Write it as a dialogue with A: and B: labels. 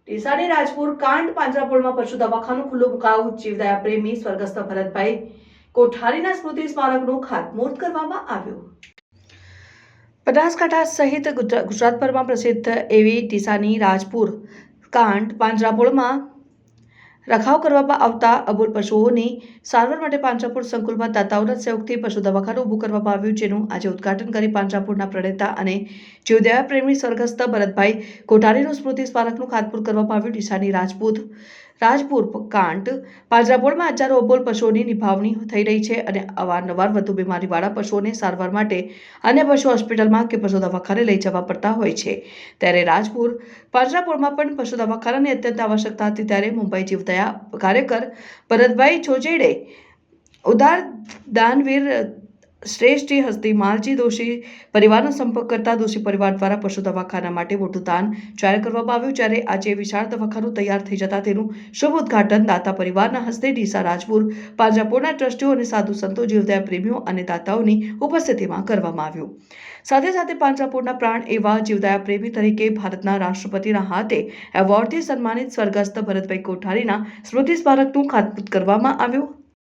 A: ડીસાની રાજપુર કાંડ પાંજરાપોળમાં પશુ દવાખાનું ખુલ્લું મુકાયું. જીવદયા પ્રેમી સ્વર્ગસ્થ ભરતભાઈ કોઠારીના સ્મૃતિ સ્મારકનું ખાતમુહૂર્ત કરવામાં આવ્યું. બનાસકાંઠા સહિત ગુજરાતભરમાં પ્રસિદ્ધ એવી ડીસાની રાજપુર કાંડ પાંજરાપોળમાં રખાવ કરવામાં આવતા અબોલ પશુઓની સારવાર માટે પાંજરાપોળ સંકુલમાં દાતાઓના સહયોગથી પશુ દવાખાનું ઊભું કરવામાં આવ્યું, જેનું આજે ઉદ્ઘાટન કરી પાંજરાપોળના પ્રણેતા અને જીવદયા પ્રેમી સ્વર્ગસ્થ ભરતભાઈ કોઠારીનું સ્મૃતિ સ્મારકનું ખાતમુહૂર્ત કરવામાં આવ્યું. ડીસાની રાજપુર કાંડ પાંજરાપોળમાં હજારો અબોલ પશુઓની નિભાવણી થઈ રહી છે અને અવારનવાર વધુ બીમારીવાળા પશુઓને સારવાર માટે અન્ય પશુ હોસ્પિટલમાં કે પશુ દવાખાને લઈ જવા પડતા હોય છે. ત્યારે પાંજરાપોળમાં પણ પશુ દવાખાનાની અત્યંત આવશ્યકતા હતી. ત્યારે મુંબઈ જીવદયા કાર્યકર ભરતભાઈ છોજેડે ઉદાર દાનવીર શ્રેષ્ઠી હસ્તી માલજી દોશી પરિવારનો સંપર્ક કરતા દોશી પરિવાર દ્વારા પશુ દવાખાના માટે મોટું દાન જાહેર કરવામાં આવ્યું. જ્યારે આજે વિશાળ દવાખાનું તૈયાર થઈ જતા તેનું શુભ ઉદ્ઘાટન દાતા પરિવારના હસ્તે ડીસા રાજપુર પાંજરાપોળના ટ્રસ્ટીઓ અને સાધુ સંતો, જીવદયા પ્રેમીઓ અને દાતાઓની ઉપસ્થિતિમાં કરવામાં આવ્યું. સાથે સાથે પાંજરાપોળના પ્રાણ એવા જીવદયા પ્રેમી તરીકે ભારતના રાષ્ટ્રપતિના હાથે એવોર્ડથી સન્માનિત સ્વર્ગસ્થ ભરતભાઈ કોઠારીના સ્મૃતિ સ્મારકનું ખાતમુહૂર્ત કરવામાં આવ્યું